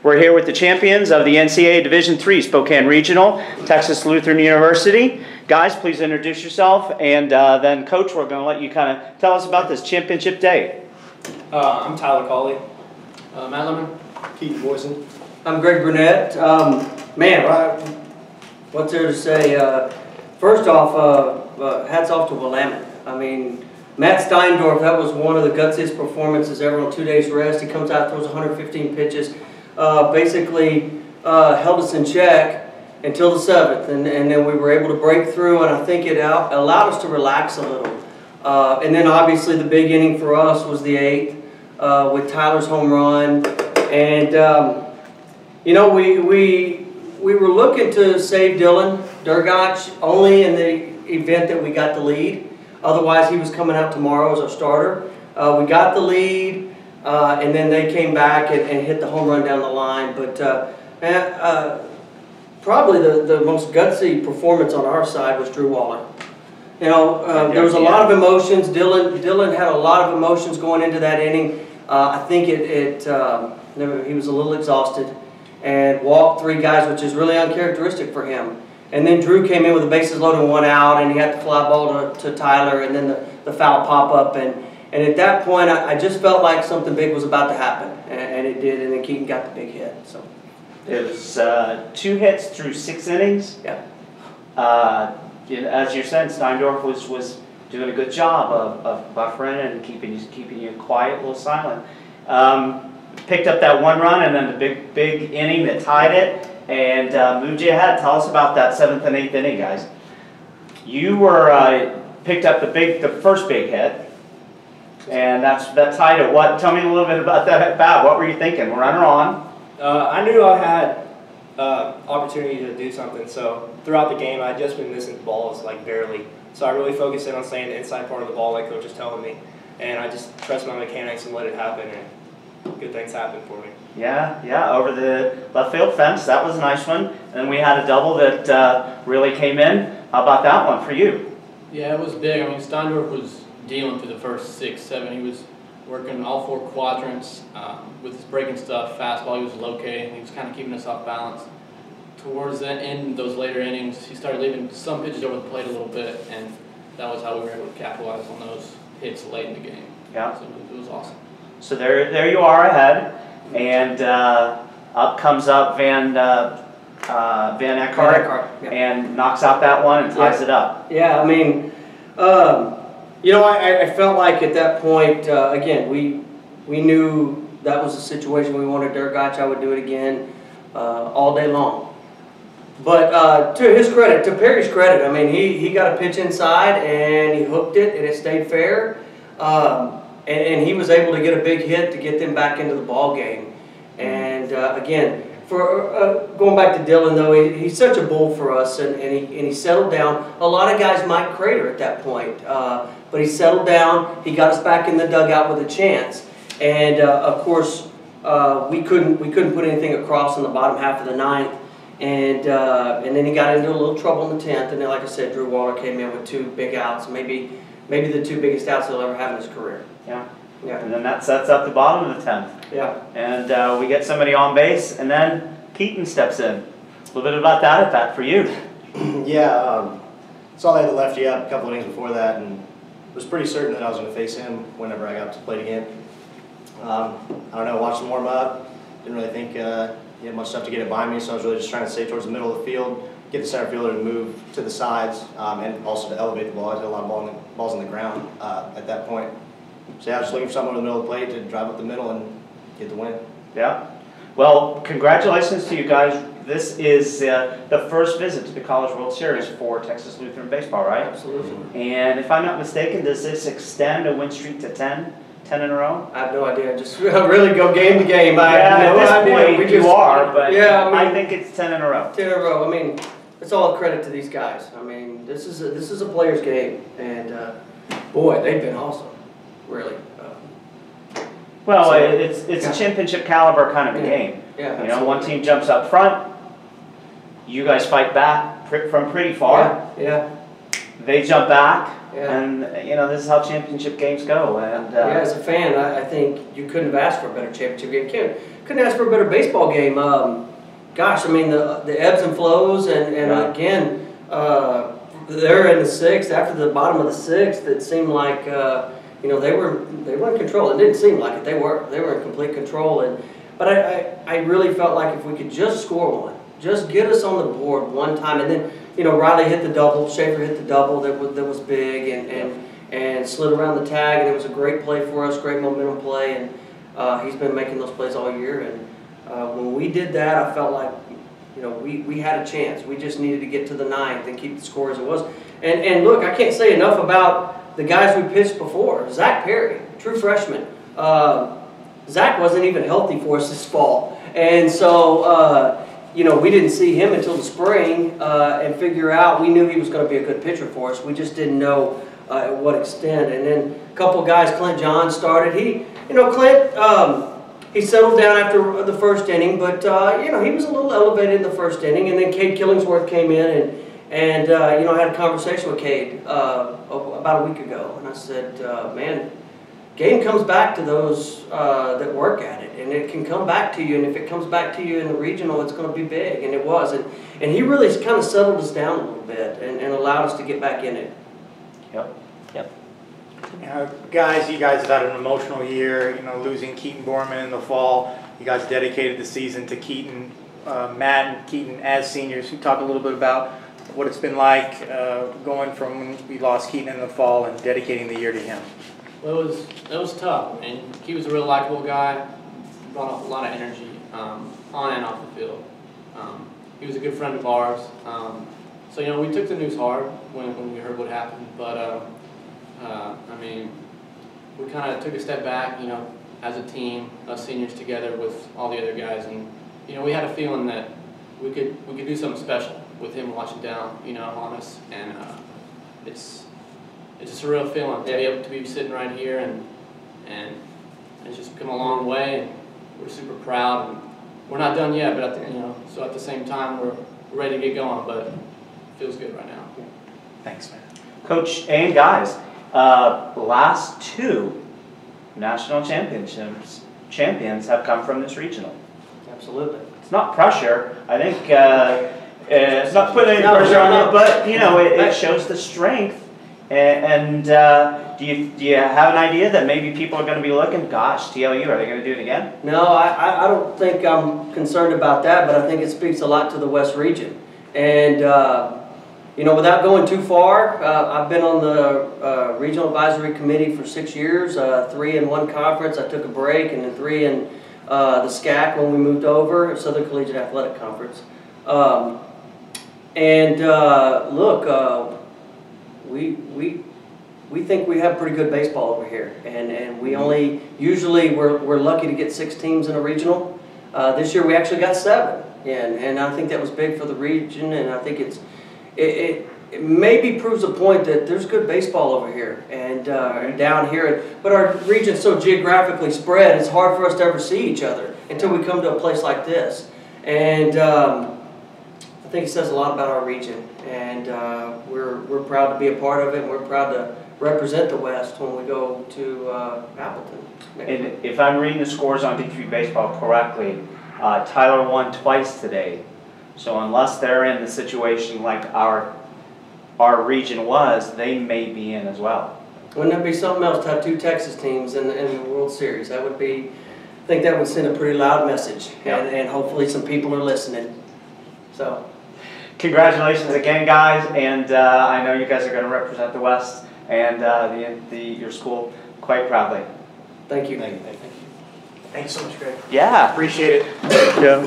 We're here with the champions of the NCAA Division III Spokane Regional, Texas Lutheran University. Guys, please introduce yourself, and then Coach, we're going to let you kind of tell us about this championship day. I'm Tyler Cauley. Matt Lemon. Keaton, Boyson. I'm Greg Burnett. What's there to say? First off, hats off to Willamette. I mean, Matt Steindorf, that was one of the gutsiest performances ever on 2 days rest. He comes out, throws 115 pitches, basically held us in check until the 7th, and then we were able to break through, and I think it allowed us to relax a little. And then obviously the big inning for us was the 8th with Tyler's home run, and you know, we were looking to save Dylan Durgach only in the event that we got the lead. Otherwise, he was coming out tomorrow as our starter. We got the lead, and then they came back and hit the home run down the line. But probably the most gutsy performance on our side was Drew Waller. You know, there was a lot of emotions. Dylan had a lot of emotions going into that inning. I think he was a little exhausted and walked 3 guys, which is really uncharacteristic for him. And then Drew came in with the bases loaded and 1 out, and he had the fly ball to Tyler, and then the foul pop-up. And at that point, I just felt like something big was about to happen, and it did, and then Keaton got the big hit. So It was 2 hits through 6 innings. Yeah. As you said, Steindorf was doing a good job of buffering and keeping you quiet, a little silent. Picked up that 1 run, and then the big inning that tied it and moved you ahead. Tell us about that 7th and 8th inning, guys. You were picked up the first big hit, and that tied it. What? Tell me a little bit about that at bat. What were you thinking? Runner on. I knew I had opportunity to do something, so throughout the game I had just been missing balls like barely. So I really focused in on staying the inside part of the ball like Coach was telling me, and I just trust my mechanics and let it happen, and good things happened for me. Yeah, over the left field fence. That was a nice one. And then we had a double that really came in. How about that one for you? Yeah, it was big. I mean, Steindorf was dealing through the first 6, 7. He was working all 4 quadrants with his breaking stuff, fastball. He was locating. He was kind of keeping us off balance. Towards the end, those later innings, he started leaving some pitches over the plate a little bit, and that was how we were able to capitalize on those hits late in the game. Yeah. So it was awesome. So there you are ahead, and up comes Van Eckhart, and knocks out that one and ties it up. Yeah, I mean, you know, I felt like at that point, again, we knew that was a situation we wanted Durgach. I would do it again all day long. But to his credit, to Perry's credit, I mean, he got a pitch inside and he hooked it and it stayed fair. And he was able to get a big hit to get them back into the ball game. And again, for going back to Dylan though, he's such a bull for us, and he settled down. A lot of guys might crater at that point, but he settled down. He got us back in the dugout with a chance, and of course we couldn't put anything across in the bottom half of the 9th, and then he got into a little trouble in the 10th, and then like I said, Drew Waller came in with 2 big outs, maybe the 2 biggest outs he'll ever have in his career. Yeah. Yeah. And then that sets up the bottom of the 10th. Yeah. And we get somebody on base, and then Keaton steps in. A little bit about that at bat for you. Yeah, saw they had lefty up a couple innings before that, and was pretty certain that I was going to face him whenever I got up to the plate again. I don't know, watched him warm up. Didn't really think he had much stuff to get it by me, so I was really just trying to stay towards the middle of the field, get the center fielder to move to the sides, and also to elevate the ball. I had a lot of balls on the ground at that point. So yeah, I was just looking for something over the middle of the plate to drive up the middle and get the win. Yeah. Well, congratulations to you guys. This is the first visit to the College World Series for Texas Lutheran baseball, right? Absolutely. And if I'm not mistaken, does this extend a win streak to 10 in a row? I have no idea. Just really go game to game. At this point, you are, but yeah, I think it's 10 in a row. 10 in a row. I mean, it's all credit to these guys. I mean, this is a player's game, and boy, they've been awesome. Really. Well, so, it's a championship caliber kind of a game. Yeah. You know, one team jumps up front. You guys fight back from pretty far. Yeah. They jump back. And this is how championship games go. And yeah, as a fan, I think you couldn't have asked for a better championship game. Couldn't ask for a better baseball game. Gosh, I mean the ebbs and flows, and again, they're in the sixth. After the bottom of the sixth, it seemed like they were in control. It didn't seem like it. They were in complete control. But I really felt like if we could just score one, just get us on the board one time, and then Riley hit the double, Schaefer hit the double that was big, and slid around the tag, and it was a great play for us, great momentum play, and he's been making those plays all year. And when we did that, I felt like we had a chance. We just needed to get to the ninth and keep the score as it was. And look, I can't say enough about the guys we pitched before. Zach Perry, true freshman. Zach wasn't even healthy for us this fall, and so we didn't see him until the spring and figure out. We knew he was going to be a good pitcher for us. We just didn't know at what extent. And then a couple of guys, Clint John started. Clint. He settled down after the first inning, but he was a little elevated in the first inning. And then Cade Killingsworth came in and I had a conversation with Cade about a week ago, and I said, man, game comes back to those that work at it, and it can come back to you. And if it comes back to you in the regional, it's going to be big, and it was. And he really kind of settled us down a little bit and allowed us to get back in it. Yep. Guys, you guys have had an emotional year, losing Keaton Borman in the fall. You guys dedicated the season to Keaton, Matt and Keaton as seniors. You talk a little bit about what it's been like going from when we lost Keaton in the fall and dedicating the year to him. Well, it was tough. I mean, he was a real likable guy, brought a lot of energy on and off the field. He was a good friend of ours. So, we took the news hard when we heard what happened, but I mean, we kind of took a step back, as a team, us seniors together with all the other guys, and we had a feeling that we could do something special with him watching down, on us, and it's a surreal feeling to be able to be sitting right here, and it's just come a long way, and we're super proud, and we're not done yet, but so at the same time we're ready to get going, but it feels good right now. Thanks, man. Coach and guys. Last two national champions have come from this regional. Absolutely. It's not pressure. I think it's not putting any pressure on it, but it shows the strength. And do you have an idea that maybe people are going to be looking? Gosh, TLU, are they going to do it again? No, I don't think I'm concerned about that, but I think it speaks a lot to the West region. And without going too far, I've been on the Regional Advisory Committee for 6 years, 3 in one conference. I took a break, and then 3 in the SCAC when we moved over, Southern Collegiate Athletic Conference. Look, we think we have pretty good baseball over here, and we usually we're lucky to get 6 teams in a regional. This year we actually got 7, and I think that was big for the region, and I think it maybe proves a point that there's good baseball over here and down here. But our region's so geographically spread, it's hard for us to ever see each other until we come to a place like this. And I think it says a lot about our region. And we're proud to be a part of it, and we're proud to represent the West when we go to Appleton. And if I'm reading the scores on D3 Baseball correctly, Tyler won twice today. So unless they're in the situation like our region was, they may be in as well. Wouldn't that be something else to have 2 Texas teams in the World Series? That would be, I think that would send a pretty loud message, and hopefully some people are listening. So, congratulations again, guys, and I know you guys are going to represent the West and your school quite proudly. Thank you. Thanks so much, Greg. Yeah, appreciate it. Yeah.